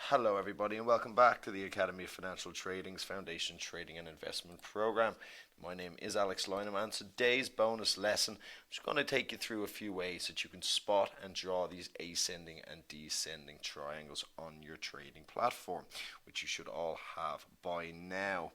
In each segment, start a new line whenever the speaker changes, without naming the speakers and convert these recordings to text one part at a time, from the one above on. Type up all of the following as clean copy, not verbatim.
Hello, everybody, and welcome back to the Academy of Financial Trading's Foundation Trading and Investment Program. My name is Alex Lynham, and today's bonus lesson, I'm just going to take you through a few ways that you can spot and draw these ascending and descending triangles on your trading platform, which you should all have by now.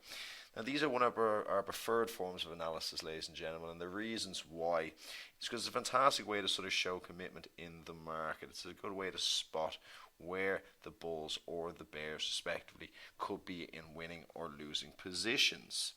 Now, these are one of our preferred forms of analysis, ladies and gentlemen, and the reasons why is because it's a fantastic way to sort of show commitment in the market. It's a good way to spot where the bulls or the bears, respectively, could be in winning or losing positions.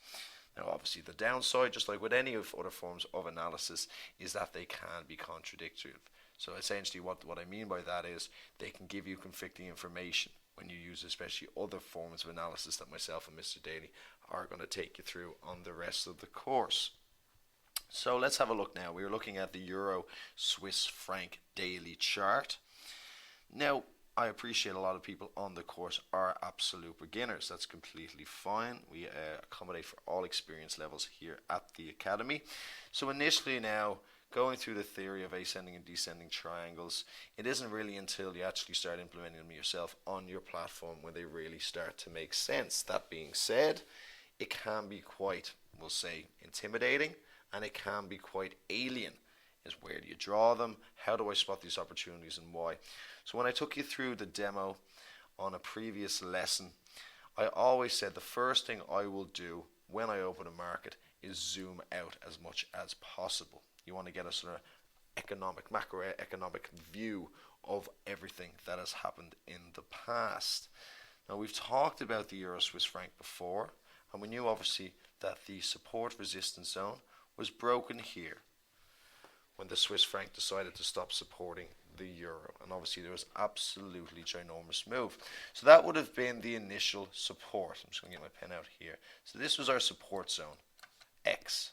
Now, obviously, the downside, just like with any of other forms of analysis, is that they can be contradictory. So essentially what I mean by that is they can give you conflicting information when you use especially other forms of analysis that myself and Mr. Daly are going to take you through on the rest of the course. So let's have a look now. We're looking at the Euro Swiss Franc daily chart. Now, I appreciate a lot of people on the course are absolute beginners. That's completely fine. We accommodate for all experience levels here at the Academy. So initially now, going through the theory of ascending and descending triangles, it isn't really until you actually start implementing them yourself on your platform when they really start to make sense. That being said, it can be quite, we'll say, intimidating, and it can be quite alien. Is where do you draw them? How do I spot these opportunities and why? So when I took you through the demo on a previous lesson, I always said the first thing I will do when I open a market is zoom out as much as possible. You want to get a sort of macroeconomic view of everything that has happened in the past. Now, we've talked about the Euro Swiss Franc before, and we knew obviously that the support resistance zone was broken here when the Swiss franc decided to stop supporting the euro. And obviously there was absolutely ginormous move. So that would have been the initial support. I'm just going to get my pen out here. So this was our support zone, X.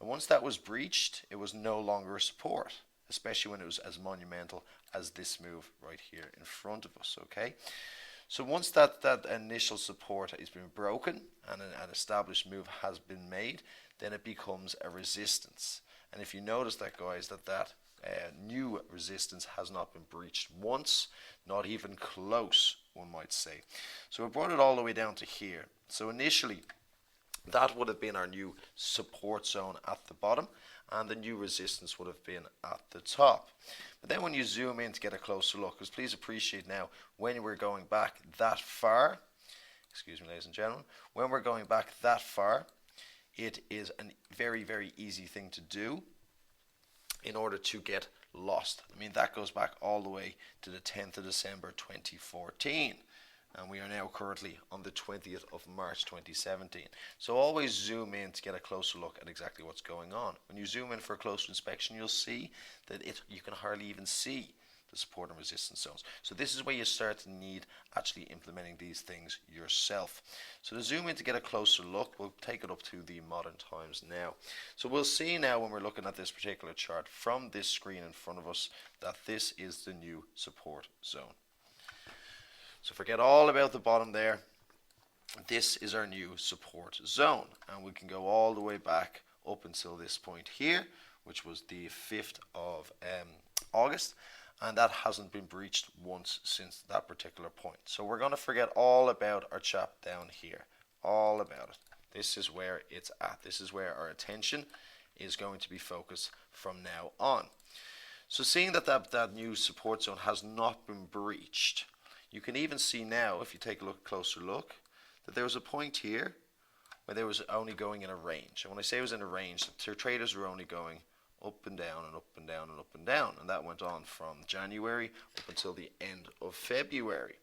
And once that was breached, it was no longer a support, especially when it was as monumental as this move right here in front of us, okay? So once that initial support has been broken and an established move has been made, then it becomes a resistance. And if you notice that, guys, that new resistance has not been breached once, not even close, one might say. So we brought it all the way down to here. So initially, that would have been our new support zone at the bottom, and the new resistance would have been at the top. But then when you zoom in to get a closer look, because please appreciate now, when we're going back that far, excuse me, ladies and gentlemen, when we're going back that far, it is a very, very easy thing to do in order to get lost. I mean, that goes back all the way to the 10th of December 2014. And we are now currently on the 20th of March 2017. So always zoom in to get a closer look at exactly what's going on. When you zoom in for a closer inspection, you'll see that you can hardly even see the support and resistance zones. So this is where you start to need actually implementing these things yourself. So to zoom in to get a closer look, we'll take it up to the modern times now. So we'll see now when we're looking at this particular chart from this screen in front of us that this is the new support zone. So forget all about the bottom there. This is our new support zone, and we can go all the way back up until this point here, which was the 5th of August. And that hasn't been breached once since that particular point. So we're going to forget all about our chap down here. All about it. This is where it's at. This is where our attention is going to be focused from now on. So seeing that new support zone has not been breached, you can even see now, if you take a closer look, that there was a point here where there was only going in a range. And when I say it was in a range, the traders were only going up and down and up and down and up and down, and that went on from January up until the end of February.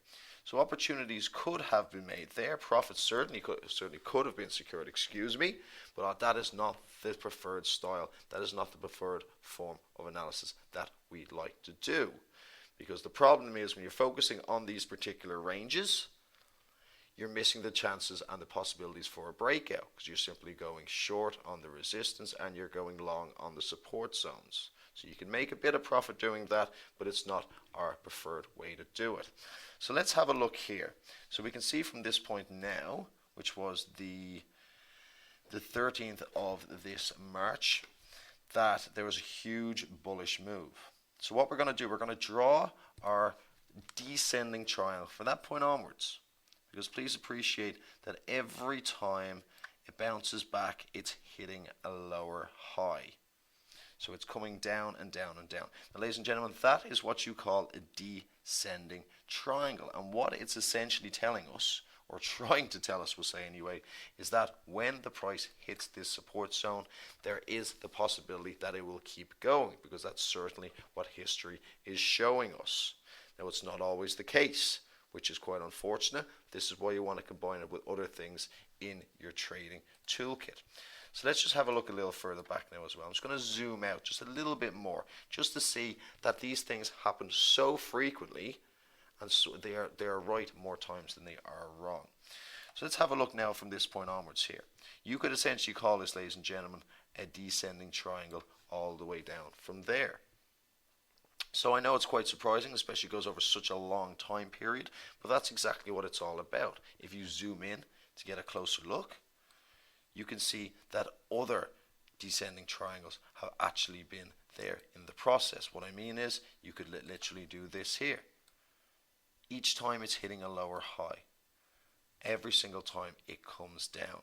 So opportunities could have been made there. Profits certainly could have been secured, excuse me, but that is not the preferred style. That is not the preferred form of analysis that we'd like to do, because the problem is when you're focusing on these particular ranges, you're missing the chances and the possibilities for a breakout, because you're simply going short on the resistance and you're going long on the support zones. So you can make a bit of profit doing that, but it's not our preferred way to do it. So let's have a look here. So we can see from this point now, which was the 13th of this March, that there was a huge bullish move. So what we're going to do, we're going to draw our descending triangle from that point onwards. Because please appreciate that every time it bounces back, it's hitting a lower high. So it's coming down and down and down. Now, ladies and gentlemen, that is what you call a descending triangle. And what it's essentially telling us, or trying to tell us, we'll say anyway, is that when the price hits this support zone, there is the possibility that it will keep going, because that's certainly what history is showing us. Now, it's not always the case, which is quite unfortunate. This is why you want to combine it with other things in your trading toolkit. So let's just have a look a little further back now as well. I'm just going to zoom out just a little bit more, just to see that these things happen so frequently, and so they are right more times than they are wrong. So let's have a look now from this point onwards here. You could essentially call this, ladies and gentlemen, a descending triangle all the way down from there. So I know it's quite surprising, especially goes over such a long time period, but that's exactly what it's all about. If you zoom in to get a closer look, you can see that other descending triangles have actually been there in the process. What I mean is, you could literally do this here. Each time it's hitting a lower high. Every single time it comes down.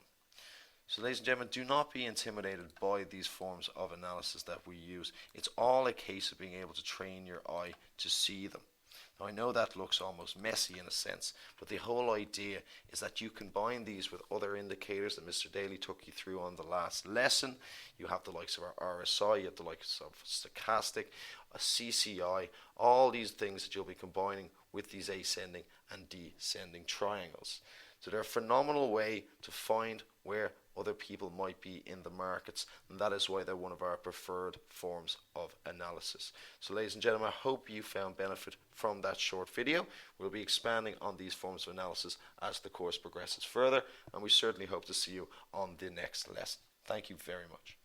So ladies and gentlemen, do not be intimidated by these forms of analysis that we use. It's all a case of being able to train your eye to see them. Now, I know that looks almost messy in a sense, but the whole idea is that you combine these with other indicators that Mr. Daly took you through on the last lesson. You have the likes of our RSI, you have the likes of stochastic, a CCI, all these things that you'll be combining with these ascending and descending triangles. So they're a phenomenal way to find where other people might be in the markets, and that is why they're one of our preferred forms of analysis. So ladies and gentlemen, I hope you found benefit from that short video. We'll be expanding on these forms of analysis as the course progresses further, and we certainly hope to see you on the next lesson. Thank you very much.